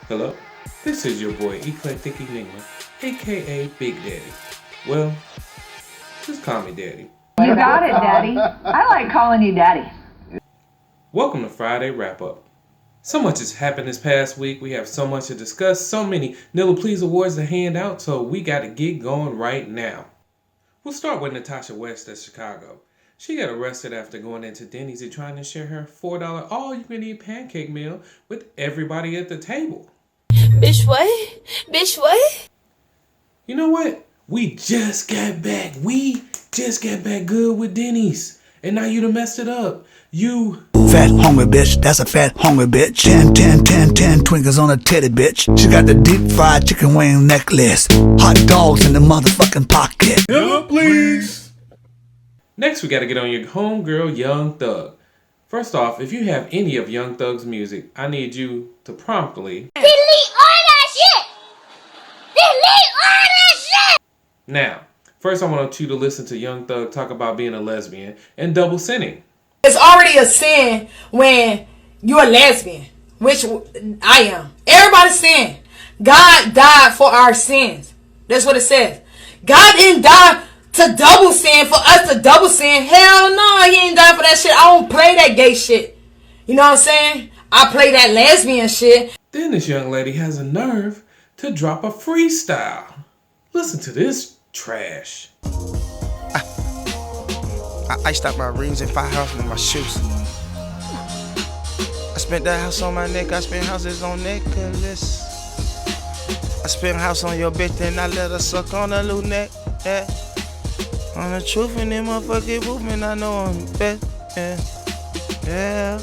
Hello, this is your boy Eclectic Enigma, aka Big Daddy. Well, just call me Daddy. You got it, Daddy. I like calling you Daddy. Welcome to Friday Wrap Up. So much has happened this past week. We have so much to discuss, so many Nilla Please awards to hand out, so we got to get going right now. We'll start with Natasha West at Chicago. She got arrested after going into Denny's and trying to share her $4 all-you-can-eat pancake meal with everybody at the table. Bitch, what? Bitch, what? You know what? We just got back. Good with Dennys. And now you done messed it up. You... Fat hungry bitch, that's a fat hungry bitch. 10 twinkles on a titty bitch. She got the deep fried chicken wing necklace. Hot dogs in the motherfucking pocket. Hello, please. Next, we gotta get on your homegirl, Young Thug. First off, if you have any of Young Thug's music, I need you to promptly... Delete all that shit! Delete all that shit! Now, first I want you to listen to Young Thug talk about being a lesbian and double sinning. It's already a sin when you're a lesbian, which I am. Everybody's sin. God died for our sins. That's what it says. God didn't die to double sin for us to double sin. Hell no, he ain't die for that shit. I don't play that gay shit. You know what I'm saying? I play that lesbian shit. Then this young lady has a nerve to drop a freestyle. Listen to this trash. I iced out my rings and 5,000 in my shoes. I spent that house on my neck, I spent houses on necklace. I spent house on your bitch, then I let her suck on a little neck. Yeah. On the truth and then motherfucking movement, I know I'm best. Yeah.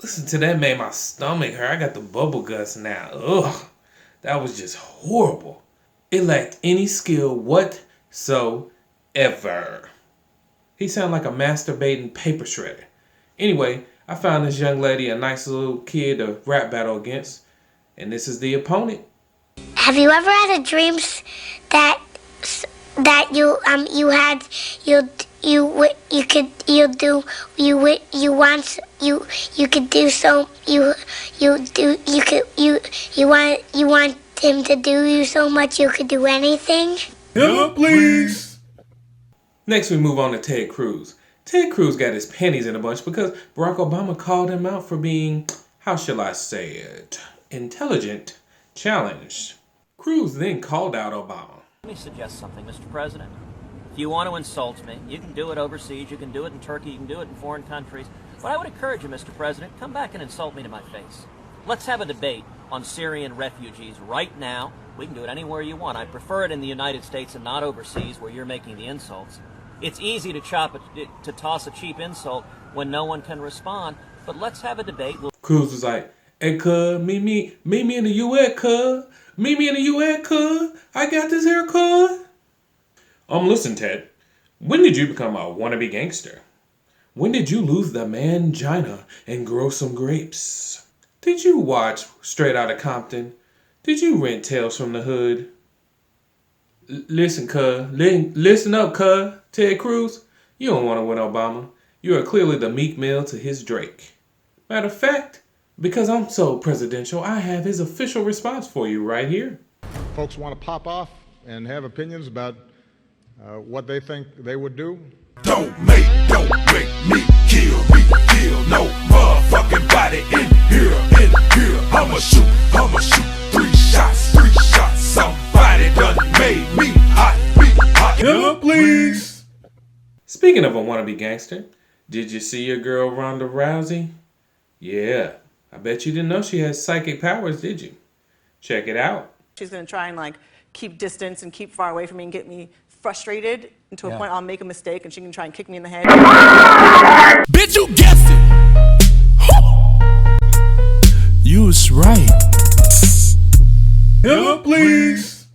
Listen to that, made my stomach hurt. I got the bubble guts now. Ugh. That was just horrible. It lacked any skill whatsoever. He sounded like a masturbating paper shredder. Anyway, I found this young lady a nice little kid to rap battle against, and this is the opponent. Have you ever had a dream that you want him to do you so much you could do anything? Hello, please. Next, we move on to Ted Cruz. Ted Cruz got his panties in a bunch because Barack Obama called him out for being, how shall I say it, intelligent, challenged. Cruz then called out Obama. Let me suggest something, Mr. President. If you want to insult me, you can do it overseas, you can do it in Turkey, you can do it in foreign countries. But I would encourage you, Mr. President, come back and insult me to my face. Let's have a debate on Syrian refugees right now. We can do it anywhere you want. I prefer it in the United States and not overseas where you're making the insults. It's easy to toss a cheap insult when no one can respond, but let's have a debate. Cruz was like, hey, cuz, meet me in the U.S., cuz. Meet me in the U.S., cuz. I got this here, cuz. Listen, Ted. When did you become a wannabe gangster? When did you lose the mangina and grow some grapes? Did you watch Straight Outta Compton? Did you rent Tales from the Hood? Listen, cuz. Listen up, cuz. Ted Cruz, you don't want to win Obama. You are clearly the Meek Mill to his Drake. Matter of fact, because I'm so presidential, I have his official response for you right here. Folks want to pop off and have opinions about what they think they would do. Don't make me kill no motherfucking body in here. I'ma shoot 3 shots. Somebody done made me hot. Hello, please. Speaking of a wannabe gangster, did you see your girl Rhonda Rousey? Yeah, I bet you didn't know she has psychic powers, did you? Check it out. She's gonna try and keep distance and keep far away from me and get me frustrated to a point I'll make a mistake and she can try and kick me in the head. Bitch, you guessed it. You was right. Hello, please.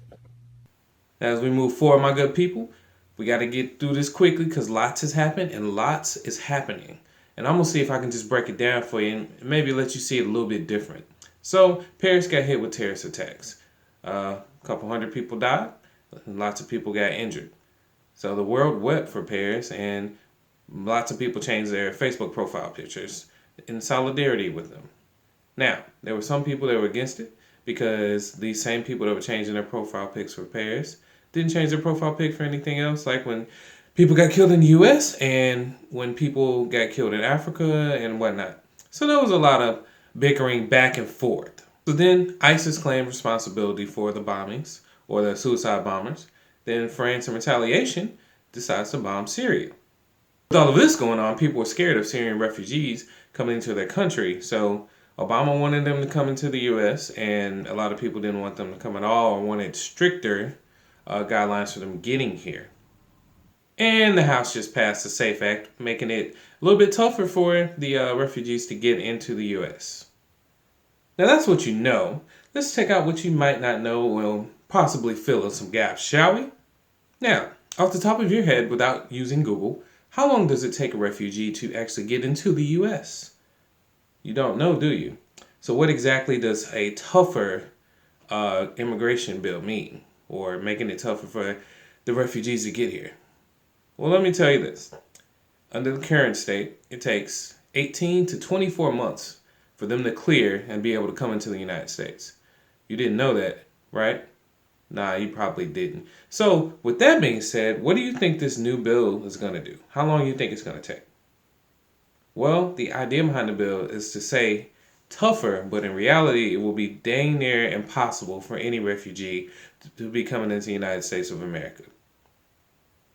As we move forward, my good people, we got to get through this quickly because lots has happened and lots is happening. And I'm going to see if I can just break it down for you and maybe let you see it a little bit different. So, Paris got hit with terrorist attacks. A couple hundred people died and lots of people got injured. So the world wept for Paris, and Lots of people changed their Facebook profile pictures in solidarity with them. Now, there were some people that were against it because these same people that were changing their profile pics for pairs didn't change their profile pic for anything else, like when people got killed in the U.S. and when people got killed in Africa and whatnot. So there was a lot of bickering back and forth. So then ISIS claimed responsibility for the bombings, or the suicide bombers. Then France, in retaliation, decides to bomb Syria. With all of this going on, people were scared of Syrian refugees coming into their country. So Obama wanted them to come into the U.S., and a lot of people didn't want them to come at all, or wanted stricter guidelines for them getting here. And the House just passed the SAFE Act, making it a little bit tougher for the refugees to get into the U.S. Now that's what you know. Let's check out what you might not know will possibly fill in some gaps, shall we? Now, off the top of your head, without using Google, how long does it take a refugee to actually get into the U.S.? You don't know, do you? So what exactly does a tougher immigration bill mean? Or making it tougher for the refugees to get here? Well, let me tell you this. Under the current state, it takes 18 to 24 months for them to clear and be able to come into the United States. You didn't know that, right? Nah, you probably didn't. So, with that being said, what do you think this new bill is going to do? How long do you think it's going to take? Well, the idea behind the bill is to say tougher, but in reality, it will be dang near impossible for any refugee to be coming into the United States of America.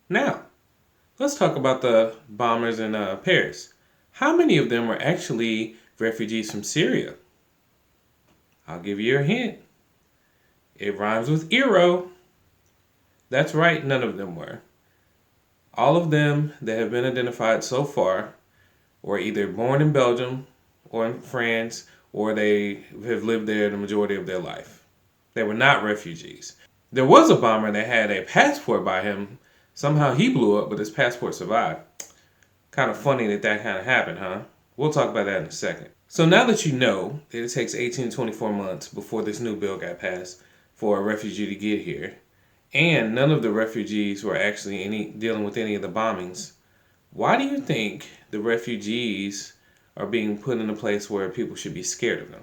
Now, let's talk about the bombers in Paris. How many of them were actually refugees from Syria? I'll give you a hint. It rhymes with Eero. That's right, none of them were. All of them that have been identified so far were either born in Belgium or in France, or they have lived there the majority of their life. They were not refugees. There was a bomber that had a passport by him. Somehow he blew up, but his passport survived. Kind of funny that kind of happened, huh? We'll talk about that in a second. So now that you know that it takes 18 to 24 months before this new bill got passed for a refugee to get here, and none of the refugees were actually dealing with any of the bombings, why do you think the refugees are being put in a place where people should be scared of them?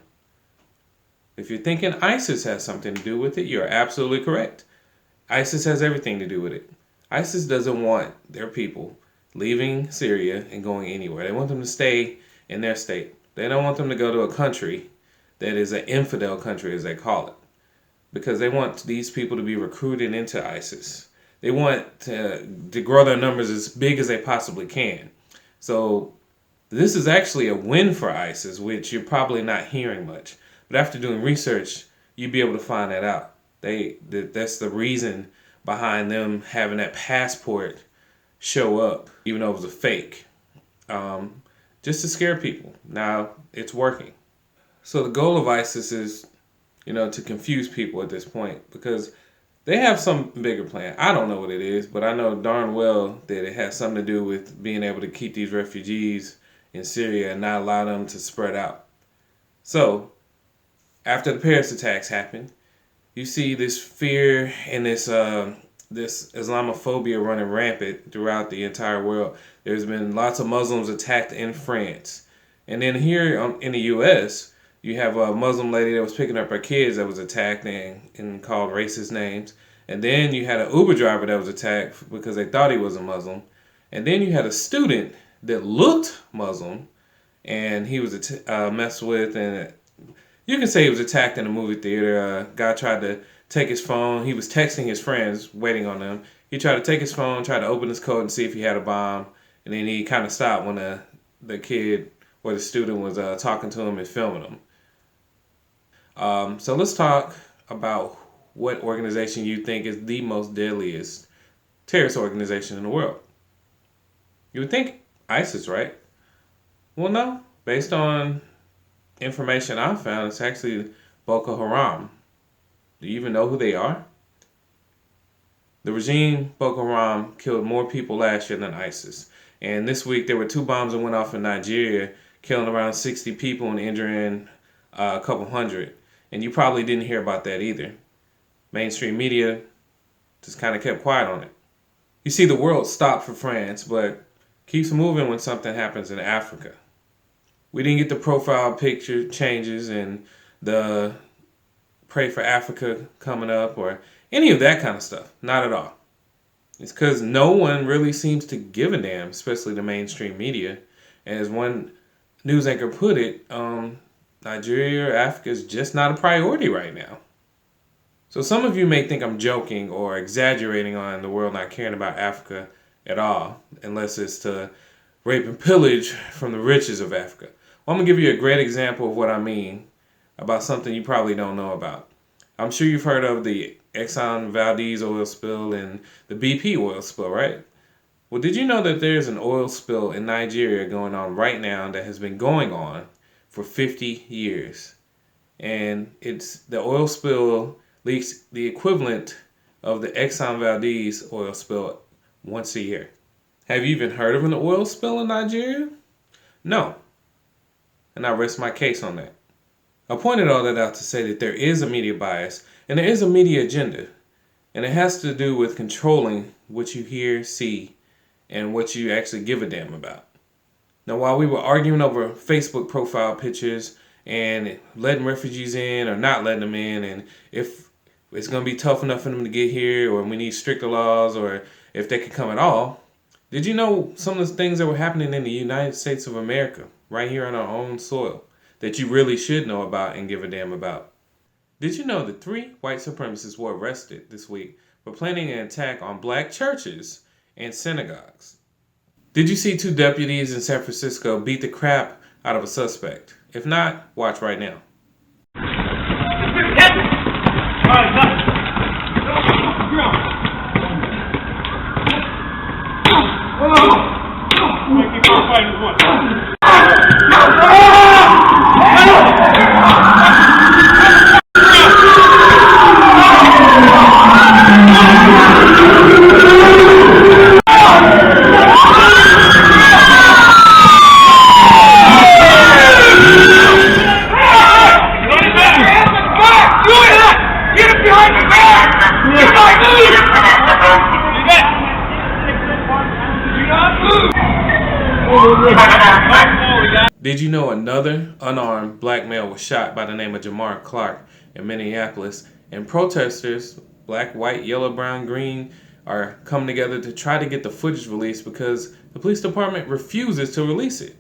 If you're thinking ISIS has something to do with it, you're absolutely correct. ISIS has everything to do with it. ISIS doesn't want their people leaving Syria and going anywhere. They want them to stay in their state. They don't want them to go to a country that is an infidel country, as they call it, because they want these people to be recruited into ISIS. They want to grow their numbers as big as they possibly can. So this is actually a win for ISIS, which you're probably not hearing much. But after doing research, you'll be able to find that out. That's the reason behind them having that passport show up, even though it was a fake, just to scare people. Now, it's working. So the goal of ISIS is, to confuse people at this point, because they have some bigger plan. I don't know what it is, but I know darn well that it has something to do with being able to keep these refugees in Syria and not allow them to spread out. So, after the Paris attacks happened, you see this fear and this Islamophobia running rampant throughout the entire world. There's been lots of Muslims attacked in France. And then here in the U.S., you have a Muslim lady that was picking up her kids that was attacked and called racist names. And then you had an Uber driver that was attacked because they thought he was a Muslim. And then you had a student that looked Muslim and he was messed with. And you can say he was attacked in a movie theater. A guy tried to take his phone. He was texting his friends, waiting on them. He tried to take his phone, tried to open his coat and see if he had a bomb. And then he kind of stopped when the kid or the student was talking to him and filming him. So let's talk about what organization you think is the most deadliest terrorist organization in the world. You would think ISIS, right? Well, no. Based on information I found, it's actually Boko Haram. Do you even know who they are? The regime, Boko Haram, killed more people last year than ISIS. And this week there were 2 bombs that went off in Nigeria, killing around 60 people and injuring a couple hundred. And you probably didn't hear about that either. Mainstream media just kind of kept quiet on it. You see, the world stopped for France, but keeps moving when something happens in Africa. We didn't get the profile picture changes and the Pray for Africa coming up or any of that kind of stuff. Not at all. It's because no one really seems to give a damn, especially the mainstream media. As one news anchor put it, Nigeria or Africa is just not a priority right now. So some of you may think I'm joking or exaggerating on the world not caring about Africa at all, unless it's to rape and pillage from the riches of Africa. Well, I'm going to give you a great example of what I mean about something you probably don't know about. I'm sure you've heard of the Exxon Valdez oil spill and the BP oil spill, right? Well, did you know that there's an oil spill in Nigeria going on right now that has been going on for 50 years? And it's the oil spill leaks the equivalent of the Exxon Valdez oil spill once a year. Have you even heard of an oil spill in Nigeria? No. And I rest my case on that. I pointed all that out to say that there is a media bias and there is a media agenda. And it has to do with controlling what you hear, see, and what you actually give a damn about. Now, while we were arguing over Facebook profile pictures and letting refugees in or not letting them in, and if it's going to be tough enough for them to get here, or we need stricter laws, or if they could come at all, did you know some of the things that were happening in the United States of America, right here on our own soil, that you really should know about and give a damn about? Did you know that 3 white supremacists were arrested this week for planning an attack on black churches and synagogues? Did you see 2 deputies in San Francisco beat the crap out of a suspect? If not, watch right now. Did you know another unarmed black male was shot by the name of Jamar Clark in Minneapolis, and protesters, black, white, yellow, brown, green, are coming together to try to get the footage released because the police department refuses to release it?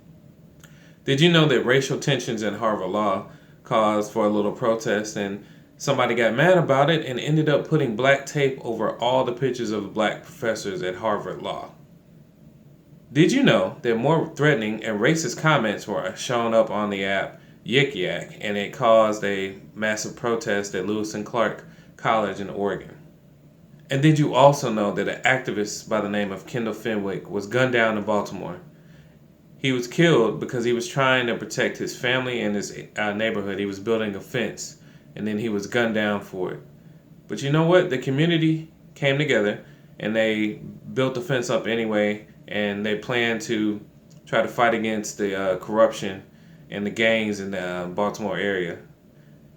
Did you know that racial tensions in Harvard Law caused for a little protest, and somebody got mad about it and ended up putting black tape over all the pictures of black professors at Harvard Law? Did you know that more threatening and racist comments were shown up on the app Yik Yak, and it caused a massive protest at Lewis and Clark College in Oregon? And did you also know that an activist by the name of Kendall Fenwick was gunned down in Baltimore? He was killed because he was trying to protect his family and his neighborhood. He was building a fence, and then he was gunned down for it. But you know what? The community came together, and they built the fence up anyway, and they plan to try to fight against the corruption and the gangs in the Baltimore area.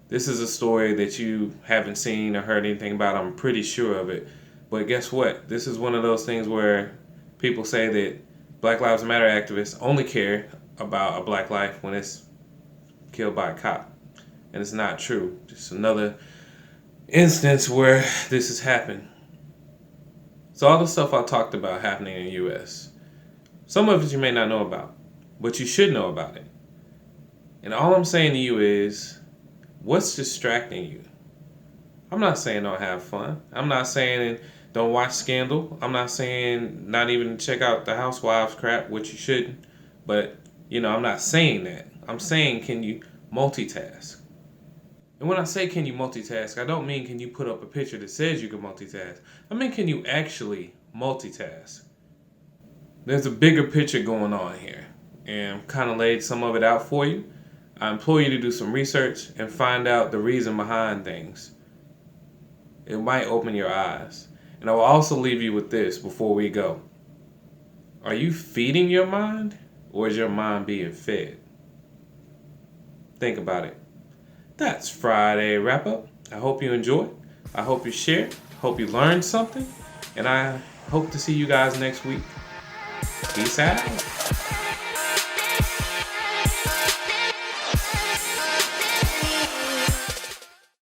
This is a story that you haven't seen or heard anything about. I'm pretty sure of it. But guess what? This is one of those things where people say that Black Lives Matter activists only care about a black life when it's killed by a cop. And it's not true. Just another instance where this has happened. So all the stuff I talked about happening in the U.S., some of it you may not know about, but you should know about it. And all I'm saying to you is, what's distracting you? I'm not saying don't have fun. I'm not saying don't watch Scandal. I'm not saying not even check out the Housewives crap, which you shouldn't. But, I'm not saying that. I'm saying, can you multitask? And when I say can you multitask, I don't mean can you put up a picture that says you can multitask. I mean, can you actually multitask? There's a bigger picture going on here, and I've kind of laid some of it out for you. I implore you to do some research and find out the reason behind things. It might open your eyes. And I will also leave you with this before we go. Are you feeding your mind, or is your mind being fed? Think about it. That's Friday Wrap Up. I hope you enjoyed. I hope you shared. Hope you learned something. And I hope to see you guys next week. Peace out.